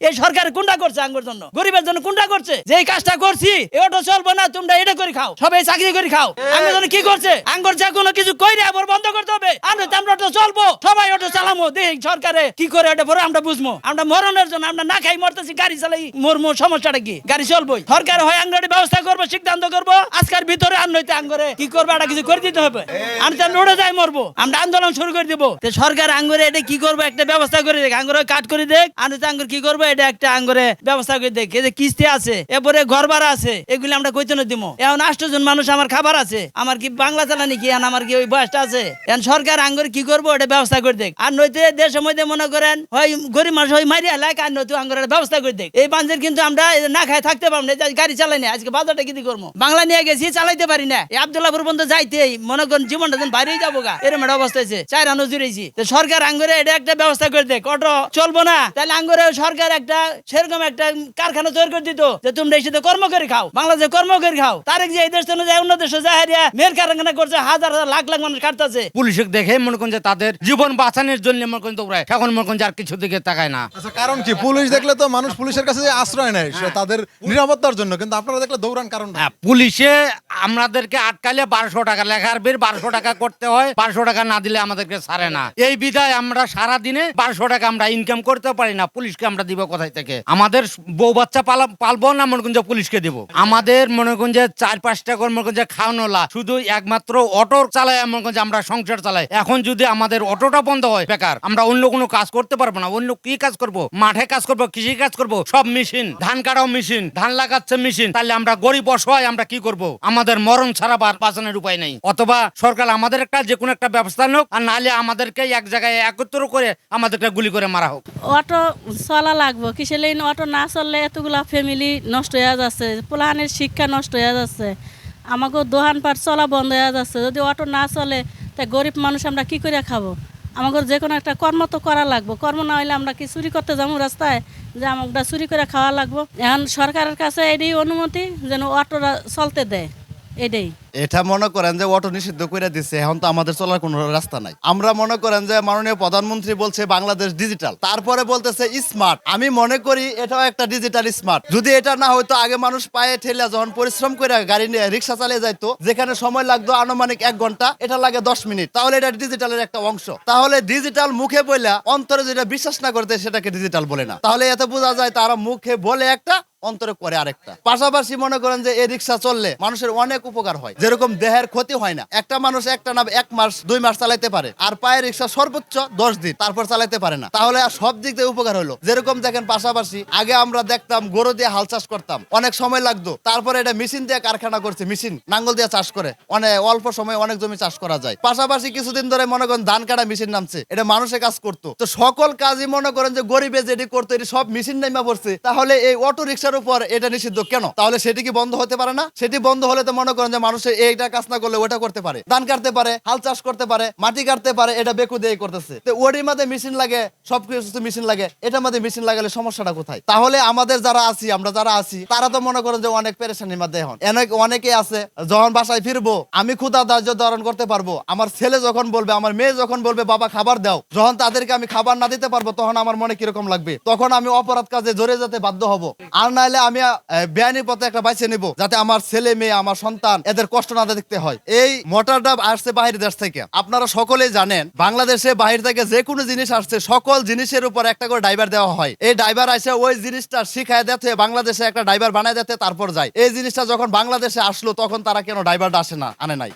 এই সরকার কোনটা করছে আঙ্গুর জন্য, গরিবের জন্য কোনটা করছে? যে এই কাজটা করছি এই অটো চলবো না, তোমরা এটা করে খাও, সবাই চাকরি করে খাও। আঙ্গুর জন্য কি করছে? আঙ্গুর যে কোনো কিছু কইরে আবার বন্ধ করতে হবে। আমরা অটো চলবো, সবাই অটো চালামো, দেখি সরকারে কি করে এটা পরে আমরা বুঝবো। আমরা মরণের জন্য আমরা না খাই মরতেছি, গাড়ি চালাই মরমো, সমস্যাটা কি? গাড়ি চলবোই। সরকার হয় আঙ্গুরের ব্যবস্থা করবো, সিদ্ধান্ত করবো আজকের ভিতরে, আর নইতে আঙ্গুরে কি করবো এটা কিছু করে দিতে হবে। আমরা উড়ে যাই মরবো, আমরা আন্দোলন শুরু করে দিব। সরকার আঙ্গুরে এটা কি করবো একটা ব্যবস্থা করে দেখ, আঙ্গুরে কাট করে দেখ। আর আঙ্গুর কি করবো এটা একটা আঙ্গুরে ব্যবস্থা করে দেখ। এই যে কিস্তি আছে, এরপরে ঘর ভাড়া আছে, এগুলি আমরা কইতে দিব। এখন 8 জন মানুষ আমার খাবার আছে, আমার কি বাংলা চালানি কি আমার কি ওই বয়সটা আছে? এখন সরকার আঙ্গুরে কি করবো এটা ব্যবস্থা করে দেখ। আর নইতে দেশের মধ্যে মনে করেন হয় গরিব মানুষ হয় মারিয়া লাগ, আর নয়তো আঙ্গুরের ব্যবস্থা করে দেখ। এই বাঞ্জের কিন্তু আমরা না খাই থাকতে পারবো না, গাড়ি চালাই না। আজকে বাজারটা কি করবো, বাংলা নিয়ে গেছি চালাইতে পারি না। এই আব্দুল্লাহপুর পর্যন্ত যাইতেই মনে করেন জীবনটা যেন বাইরেই যাবো গা, এরকম একটা অবস্থা হয়েছে। 4 আনো জুড়েছি। সরকার আঙ্গুরে এটা একটা ব্যবস্থা করে দেখ। অটো চলবো না, তাহলে আঙ্গুরে সরকার একটা সেরকম একটা কারখানা তৈরি করে দিত যে তোমরা এই সাথে কর্ম করে খাও, বাংলাদেশে কর্ম করে খাও। তারেক যে এই দেশ যায় অন্য দেশে যায় হারিয়া মেয়ের কারখানা করছে, হাজার হাজার লাখ লাখ মানুষ কাটতেছে। পুলিশ দেখে মনে করেন যে তাদের জীবন বাঁচানোর জন্য মনে করেন দৌড়ায়, এখন মনে করেন যে আর কিছু দিকে তাকায় না। আচ্ছা, কারণ কি? পুলিশ দেখলে তো মানুষ পুলিশের কাছে যে আশ্রয় নেয় তাদের নিরাপত্তার জন্য, কিন্তু আপনারা দেখলে দৌড়ান কারণ? হ্যাঁ, পুলিশে আমাদেরকে আটকালে 1200 টাকা, লেখার বের 1200 টাকা করতে হয়, 1200 টাকা না দিলে আমাদেরকে ছাড়ে না। এই বিধায় আমরা সারা দিনে 1200 টাকা আমরা ইনকাম করতে পারি না। পুলিশকে আমরা দিব কোথায় থেকে? আমাদের বউ বাচ্চা পালবো না মনে করেন যে পুলিশকে দিব? আমাদের মনে করেন যে 4-5টা করে মনে করেন যে খাওয়ানোলা, শুধু একমাত্র অটো চালাই মনে করেন যে আমরা সংসার চালাই। এখন যদি আমাদের অটোটা বন্ধ হয়, বেকার, আমরা অন্য কোনো কাজ করতে পারবো না। অন্য কি কাজ করব? মাঠে কাজ করব, কৃষি কাজ করব, সব মেশিন, ধান কাটাও মেশিন, ধান লাগাচ্ছে মেশিন। তাহলে আমরা গরিব অসহায় আমরা কি করব? আমাদের মরণ ছাড়া বাঁচানোর উপায় নেই। অথবা সরকার আমাদের একটা যে কোনো একটা ব্যবস্থা হোক, আর নাহলে আমাদেরকে এক জায়গায় একত্র করে আমাদেরকে গুলি করে মারা হোক। অটো চলা লাগবো, কিসের লাইন অটো না চললে এতগুলা ফ্যামিলি নষ্ট হয়ে যাচ্ছে, পোলাহানের শিক্ষা নষ্ট হয়ে যাচ্ছে, আমাকে দোকানপাট চলা বন্ধ হয়ে যাচ্ছে। যদি অটো না চলে তাই গরিব মানুষ আমরা কি করে খাবো? আমাকে যে কোনো একটা কর্ম তো করা লাগবো। কর্ম না হইলে আমরা কি চুরি করতে যাবো রাস্তায়, যে আমাকে চুরি করে খাওয়া লাগবো? এখন সরকারের কাছে এটাই অনুমতি যেন অটোটা চলতে দেয়, এটাই। এটা মনে করেন যে অটো নিষিদ্ধ করে দিচ্ছে, এখন তো আমাদের চলার কোনো রাস্তা নাই। আমরা মনে করেন যে মাননীয় প্রধানমন্ত্রী বলছে বাংলাদেশ ডিজিটাল, তারপরে বলতেছে স্মার্ট। আমি মনে করি এটাও একটা ডিজিটাল স্মার্ট। যদি এটা না হয়তো, আগে মানুষ পায়ে ঠেলে যখন পরিশ্রম করে গাড়ি নিয়ে রিক্সা চালিয়ে যাইতো, যেখানে সময় লাগতো আনুমানিক 1 ঘন্টা, এটা লাগে 10 মিনিট। তাহলে এটা ডিজিটালের একটা অংশ। তাহলে ডিজিটাল মুখে বলে অন্তরে যেটা বিশ্বাস না করতে সেটাকে ডিজিটাল বলে না। তাহলে এত বোঝা যায় তারা মুখে বলে একটা, অন্তরে করে আরেকটা। পাশাপাশি মনে করেন যে এই রিক্সা চললে মানুষের অনেক উপকার হয়, যেরকম দেহের ক্ষতি হয় না। একটা মানুষ একটা না 1 মাস 2 মাস চালাইতে পারে, আর পায়ের রিক্সা সর্বোচ্চ 10 দিন, তারপর চালাইতে পারে না। তাহলে আর সব দিক দিয়ে উপকার হলো। যেরকম দেখেন, পাশাপাশি আগে আমরা দেখতাম গরু দিয়ে হাল চাষ করতাম, অনেক সময় লাগতো। তারপরে এটা মেশিন দিয়ে কারখানা করছে, মেশিন নাঙ্গল দিয়ে চাষ করে, অনেক অল্প সময় অনেক জমি চাষ করা যায়। পাশাপাশি কিছুদিন ধরে মনে করেন ধান কাটা মেশিন নামছে, এটা মানুষের কাজ করতো। তো সকল কাজই মনে করেন যে গরিবে যেটি করতো, এটি সব মেশিন নামা পড়ছে। তাহলে এই অটো রিক্সার উপর এটা নিষিদ্ধ কেন? তাহলে সেটি কি বন্ধ হতে পারে না? সেটি বন্ধ হলে তো মনে করেন যে মানুষের এইটা কাজ না করলে ওটা করতে পারে, ধান কাটতে পারে, হাল চাষ করতে পারে, মাটি কাটতে পারে। এটা বেকু দিয়ে করতেছে। তো ওটির মধ্যে মেশিন লাগে, সবকিছু মেশিন লাগে, এটার মধ্যে মেশিন লাগালে সমস্যাটা কোথায়? তাহলে আমাদের যারা আছি, আমরা যারা আছি, তারা তো মনে করেন যে অনেক পেরেশানির মধ্যে। এখন অনেকে আছে যখন বাসায় ফিরবো, আমি ক্ষুধা দাহ্য ধারণ করতে পারবো, আমার ছেলে যখন বলবে, আমার মেয়ে যখন বলবে বাবা খাবার দাও, যখন তাদেরকে আমি খাবার না দিতে পারবো, তখন আমার মনে কিরকম লাগবে? তখন আমি অপরাধ কাজে জড়িয়ে যেতে বাধ্য হব। আর নাহলে আমি বেআইনি পথে একটা বাইছে নেব, যাতে আমার ছেলে মেয়ে, আমার সন্তান, এদের কষ্ট না দেখতে হয়। এই মোটরটা আসছে বাহির দেশ থেকে। আপনারা সকলেই জানেন, বাংলাদেশে বাহির থেকে যে কোনো জিনিস আসছে, সকল জিনিসের উপর একটা করে ড্রাইভার দেওয়া হয়। এই ড্রাইভার আসে ওই জিনিসটা শিখায় দিতে, বাংলাদেশে একটা ড্রাইভার বানায় দিতে, তারপর যায়। এই জিনিসটা যখন বাংলাদেশে আসলো, তখন তারা কেন ড্রাইভারটা আসে না, আনে নাই?